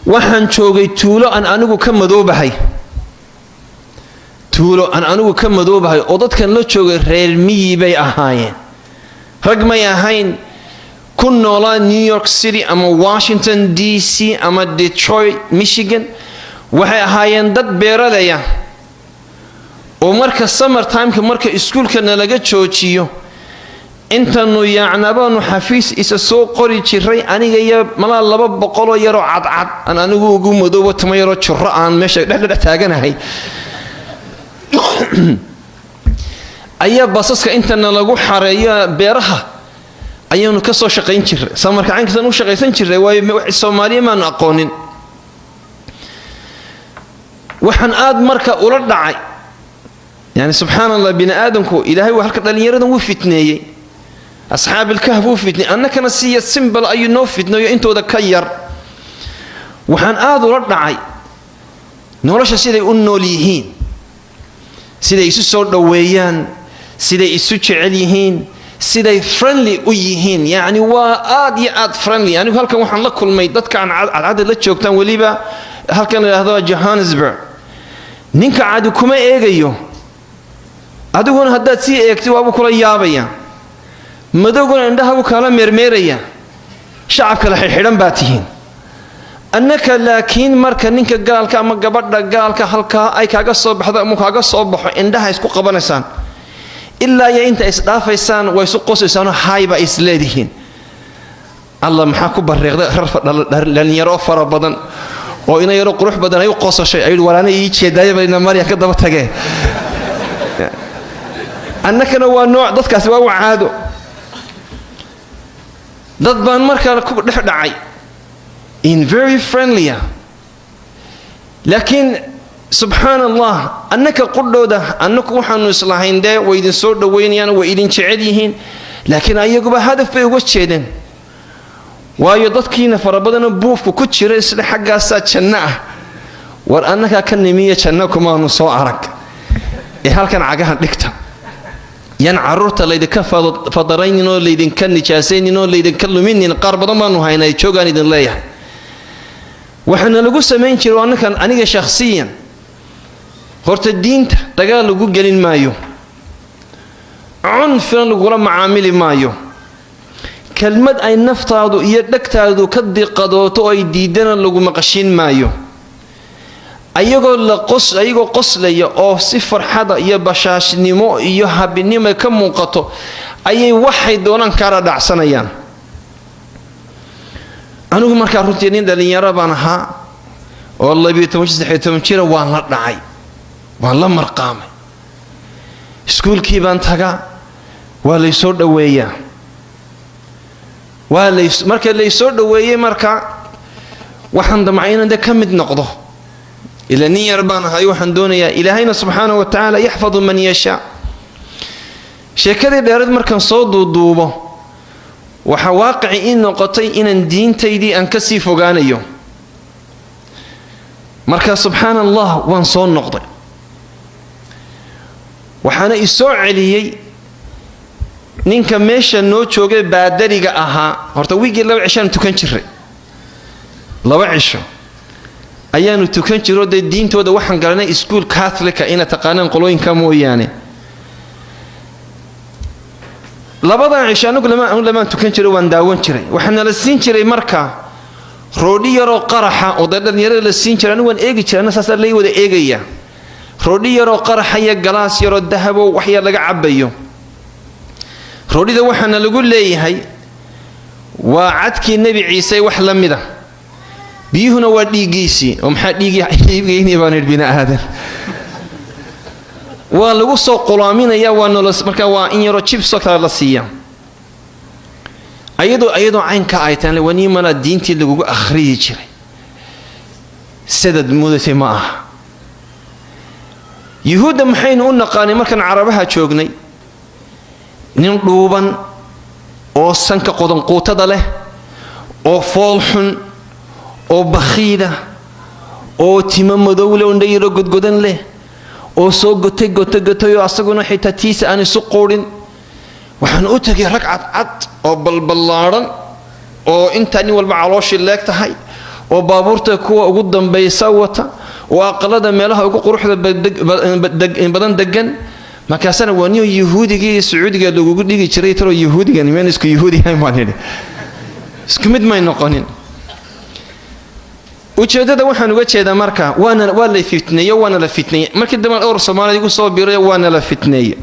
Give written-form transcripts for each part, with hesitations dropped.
waxaan joogay tuulo aan anigu ka madoobahay oo dadkan la joogay reer miyi bay ahaayeen rag may ahayn ku noolaa New York City ama Washington DC ama Detroit Michigan waxay ahaayeen dad beeralaya oo marka summer time-ka marka iskuulkana laga joojiyo intanu yaacnabaanu xafiis isa soo qori jiray aniga iyo malaa 200 yaro cadcad aan anigu ugu madoobo tama yaro jurro aan meesha dhex taaganahay ayaa basaska intana lagu xareeyo beeraha ayaanu ka soo shaqayn jiray samarka caynkiisan u shaqaysan jiray way Soomaaliya ma aqoonin waxaan aad marka ula dhacay yani subhanallah bini aadamku ilaahay waa halka dhalinyaradan uu fitneeyay asxaab الكهف uu fitneeyay annakana si simple ayu noo fitneeyo intooda ka yar waxaan aad ula dhacay nolosha siday u nool yihiin siday isu soo dhaweeyaan siday isu jecel yihiin siday friendly u yihiin yani waa aad iyo aad friendly anigu halkan waxaan la kulmay dadkan cadcad la joogtaan waliba halkan la yiraahdo Johannesburg ninka caadi kuma eegayo adiguna haddaad si eegtay waa kula yaabaya madowguna indhaha kala meermeeraya shacabka la xidhan baa tihiin annaka laakiin marka ninka gaalka ama gabadha gaalka halka ay kaaga soo baxdo ama kaaga soo baxo indhaha isku qabanaysaan ilaa ya inta is dhaafaysaan way isu qosaysaan hayba is leedihiin Allah maxaa ku bareeqday dhalinyaro fara badan oo ina yaro qurux badan ay u qosashay ay walaana ii jeedaybayna Maria ka daba tagee annakana waa nooc dadkaasi waa caado dad baan markaa ku dhex dhacay in very friendly laakiin subhanallah annaka qudooda annaku waxaanu islaahayn de way idin soo dhaweynayaan way idin jecel yihiin laakiin ayaguba hadaf bay uga jeedeen waayo dadkiina farabadan buufku ku jiray isla xaggaasa janna ah war annaka ka nimiya janna kuma aanu soo arag ee halkan cagaha dhigta yan carruurta laydinka fadaraynin oo laydinka nijaasaynin oo laydinka luminin qaar badan baanu haynay joogaan idin leeyahay waxaana lagu samayn jiray annakan aniga shakhsiyan horta diinta dagaal lagu gelin maayo cunfan lagula macaamili maayo kelmad ay naftaadu iyo dhagtaadu ka diqadooto oo ay diidana lagu maqashin maayo ayagoo qoslaya oo si farxada iyo bashaashnimo iyo habinimo ka muuqato ayay waxay doonaan kala dhacsanayaan anigu markaa runtii nin dhalinyaro baan ahaa oo 12 jira waan la dhacay waan la marqaamay iskuulkii baan tagaa waa la soo dhaweeyaa marka la soo dhaweeyay marka waxaan damacayna ka mid noqdo إلى نير بان هاي وحن دونيا إلهينا سبحانه وتعالى يحفظ من يشاء شكرا دارد مركن صوت ودوبه وحواقعي إنه قطي إن الدين تيدي أنكسي فوقانيو مركز سبحان الله وانصون نقضي وحانا إسوع عليي نينكا ميشا نوتشوغي بادريقا أها هرتويقي لو عشان تكنشري لو عشو ayaanu tukan jiro diintooda waxaan garanay school catholic ina taqaanaan qolooyinka mooyaane labada cishaanku lama tukan jiro waan daawan jiray waxaan la siin jiray marka roodhi yaro qaraxa oo dhalinyarada la siin jiray waan eegi jiray saas la wada eegaya roodhi yaro qaraxa iyo galaas yaro dahabo wax yar laga cabayo roodhida waxaana lagu leeyahay waa cadkii nabi ciise wax la mid ah biyuhuna waa dhiigiisi oo maxaa dhiigayni baan bina aadan waa lagu soo qulaaminaya waa nolos marka waa in yaro chips oo kala la siiya ayadoo caynka ay tan wani mana diintii lagu akhriyi jiray sadad mudate ma ah yahuuda maxaynu u naqaanay markan carabaha joognay nin dhuuban oo sanka qodan quutada leh oo foolxun oo bakhiida oo timo madow leh oo ndayro godgodan leh oo soo gotay oo asaguna xitaa tiisa aan isu qoodin waxaan u tagay rag cad oo balbalaaran oo inta nin walba calooshi leegtahay oo baabuurta kuwa ugu dambaysa wata oo aqalada meelaha ugu quruxda badan degan markaasna waa niyo yahuudiga iyo sacuudiga lagu dhigi jiray tiro yahuudiga niman isku yahuudi hay maalintii isku mid ma noqonin ujeedada waxaan uga jeedaa marka waa la fitneeyo waana la fitneeyay markii dambe oo Soomaaliya ugu soo biiray waana la fitneeyay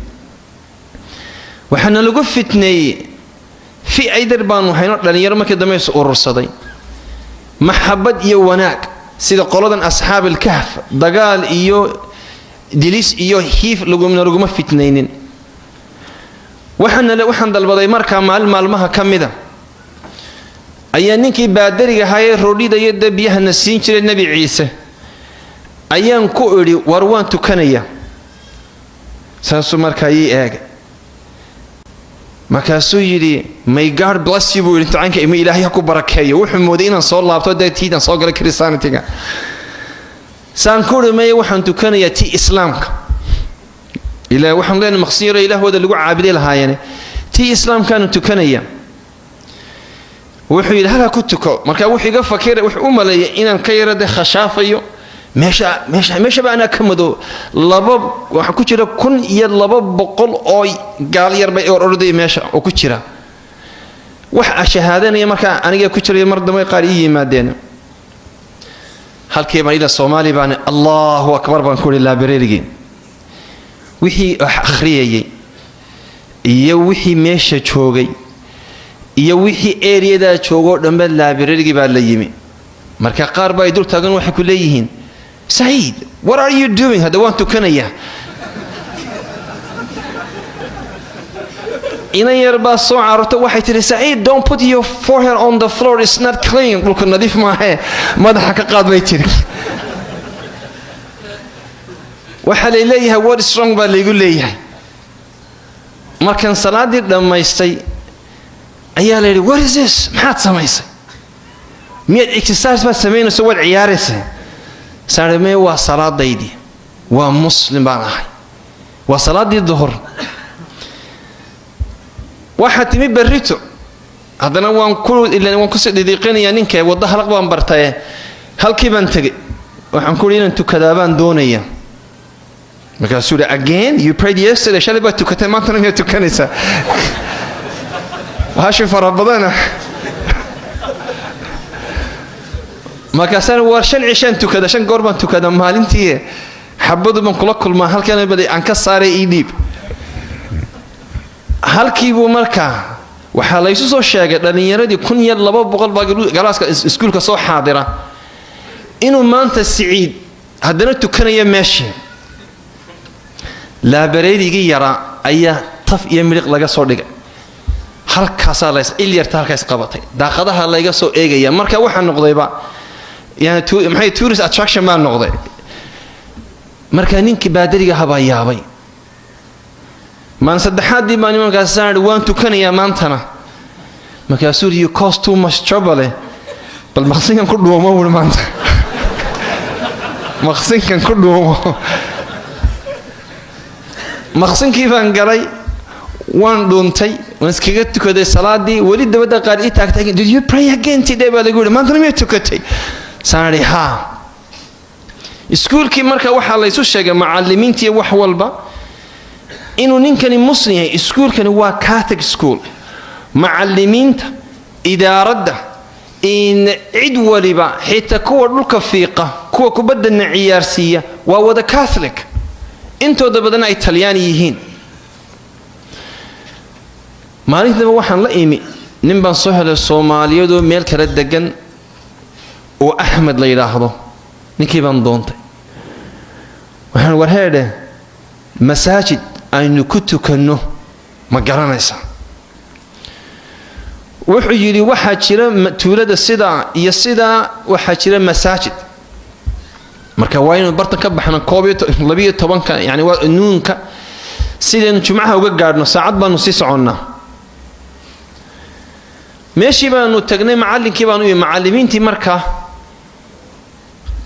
waxaana lagu fitneeyay fi aydar baan waxayna dhalinyaro markii dambe soo urursaday maxabad iyo wanaag sida qoladan asxaab al-kahf dagaal iyo dilis iyo hiif laguma fitneynin waxaan dalbaday marka maalmaha kamida ayaa ninkii baadariga ahaa roodhida iyo biyaha siin jiray nabi ciise ayaan ku iri war waan tukanaya saasu markaa ii eeg markaasuu yidhi may God bless you buu intaanka ima ilaahay ku barakeeyo wuxuu mooday inaan soo laabto dadtiidan soo galay Christianity-ga saan ku rimay waxaan tukanaya ti islaamka ilaa waxaan leenahay maqsiiro ilaahooda lagu caabiday lahaayeen ti islaamkaan tukanaya wuxuu ilaaha ku tuko marka wuxuu iga fakiray wuxuu u maleeyay inaan ka yarada khashaafayo meesha baan ka mado laba waxa ku jira 1200 oo gaal yar bay ororday meesha oo ku jira wax shahaadanaya marka aniga ku jiray mar damay qaar ii yimaadeen halkii baan ila Soomaali baan Allahu akbar baan ku liibareerigi wixii akhriyay iyo wixii meesha joogay iyo wixii area joogo dhanba liibareerigi baa la yimi marka qaar bay dul taagan waxa ku leeyihiin Said, what are you doing? Hada waan tukanaya ina yarba soo carto waxay tiri Said, don't put your forehead on the floor, it's not clean. Dhulka nadiif ma aha madaxa ka qaad bay tiri waxa leeyahay what is wrong baa leeyahay leeyahay markan salaadii dhamaystay ayaa leeyahay what is this maxaad samaysay miyad exercise ba sameynayso wad ciyaaraysaa saarmee waa salaadaydi waa muslim baan ahay waa salaadii dhuhur waxa timi barrito hadana waan ku sidiiqinaya ninka wada halaq baan bartay halkii baan tagay waxaan ku inaan tukadaabaan doonaya markaasuu again you prayed yesterday shalay baad tukatay maanta ma tukanaysaa waxa farabadana markaasaan war shan cishaan tukada shan goor baan tukada maalintii xabadu baan kula kulmaa halkan baday aan ka saaray ii dhiib halkii buu markaa waxa la isu soo sheegay dhalinyaradii 1200 baa galaaska iskuulka soo xaadira inuu maanta Said hadana tukanaya meesha laabareedigi yara ayaa taf iyo miliq laga soo dhigay halkaas la ilyarta halkaas qabatay daaqadaha la iga soo eegaya marka waxa noqdayba يعني maxay tourist attraction ma noqday marka ninki baadariga haba yaabay man saddexaadii baan nimanka saaray waan tukanaya maantana marka you cause too much trouble bal maqsinkan ku dhuumo wuu maanta maqsinkan ku dhuumo maqsinkii baan galay waan dhuuntay waan iskaga tukaday salaadii wali dabada qaar ii taagtay did you pray again today baa lagu yiri maanta ma tukatay saari ha iskuulkii marka waxa la isu sheegay macallimiintii wax walba inuu ninkani muslim yahay iskuulkani waa Catholic school macallimiinta idaaradda in cid waliba xitaa kuwa dhulka fiiqa kuwa kubadda ciyaarsiya waa wada Catholic intooda badan ay Talyaani yihiin maalintii waxaan la imi nin baan soo helay Soomaaliyadu meel kala degan oo Ahmed la yiraahdo ninkii baan doontay waxaan warheede masaajid aynu ku tukano ma garanaysa wuxuu yiri waxa jira tuulada sida iyo sida waxa jira masaajid marka waa inuu bartan ka baxna 12 yani waa nuunka sideen jumcaha uga gaadhno saacad baanu sii soconnaa meeshii baanu tagnay macallinkii baanu iyo macallimiintii markaa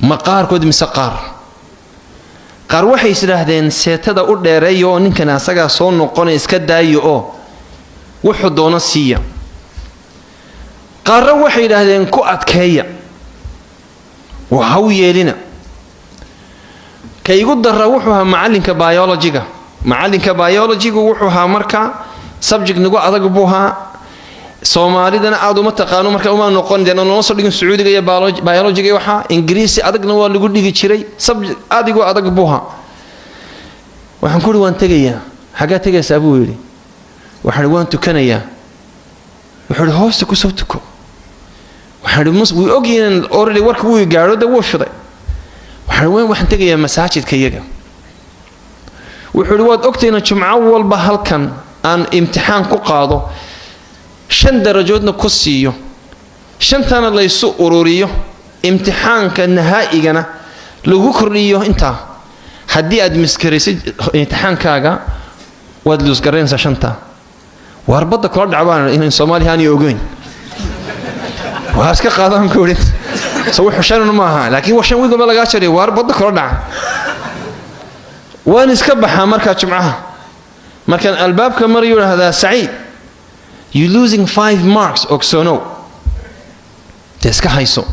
maqaarkood misaqaar qaar waxay isdaahdeen seetada u dheereeyo oo ninkan asaga soo noqon iska daayo oo wuxuu doono siiya qaar waxay yiraahdeen ku adkeeya وهوي لنا كي يقدر روحها معلن كبيولوجيا معلن كبيولوجيا وروحها مركا سبجكت نقول أضربوها soomaalidana aad uma taqaano marka uma noqon deena noo soo dhigin sacuudiga iyo biology waxa ingiriisi adagna waa lagu dhigi jiray subject adigu adag buuha waxaan ku waan tagayaa xaga tagaysaa buu yiri waxaan waan tukanayaa wuxuu hoosta ku soo tuko waxaan way ogeen already warka wuu gaaro da wuu fiday waxaan tagayaa masaajidka iyaga wuxuu waad ogtayna jumco walba halkan aan imtixaan ku qaado 5 darajoodna ku siiyo 5tana la isu ururiyo imtixaanka nahaa'igana lagu kordhiyo inta hadii aad miskarisid imtixaankaaga waad lus gareynsa 5ta warbada kala dhacbaan in Soomaaliya aan ogeyn waa iska qaadan ku orin soo xushan ma aha laakiin waxan wiiga laga jaray warbada kala dhac waan iska baxaa marka jumcaha markan albaabka mariyo hada Saeed you're losing 5 marks or so no تسكا هايسو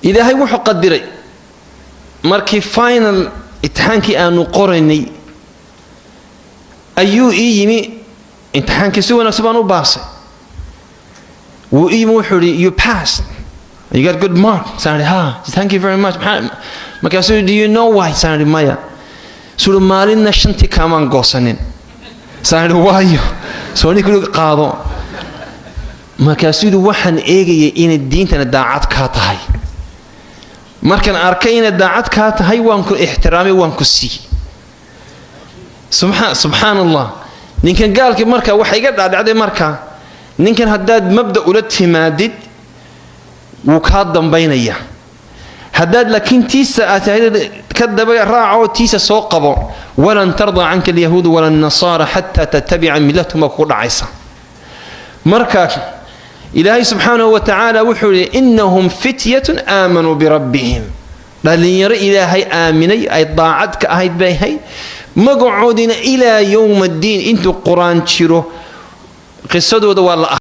إذا هاي وحو قدري مركي فاينل اتحانكي آنو قرني أيو إيمي اتحانكي سوى نفسبانو باسي وإيمو حوري you passed you got good mark ساري ها thank you very much مكاسو do you know why ساري مايا سورو مالين نشنتي كامان قوسنين ساري وايو سوني كلو قاضو markaasuu waxaan eegayay in diintana daacad ka tahay markan arkayna daacad ka tahay waan ku ixtiraamay waan ku sii subhanallah ninkan gaalkii marka waxa iga dhaadhacday marka ninkan hadaad mabda ula timaadid wuu ka dambaynaya hadaad laakiin tiisa aad ka daba raaco tiisa soo qabo walan tarda anka alyahud wala an-nasara hatta tattabi'a millatahum ku dhacaysa marka إلهي سبحانه وتعالى وحول إنهم فتية آمنوا بربهم بل يرى إلهي آمني أي ضاعتك أهيد بيهي مقعودين إلى يوم الدين انتو قرآن تشيرو قصدوا دوال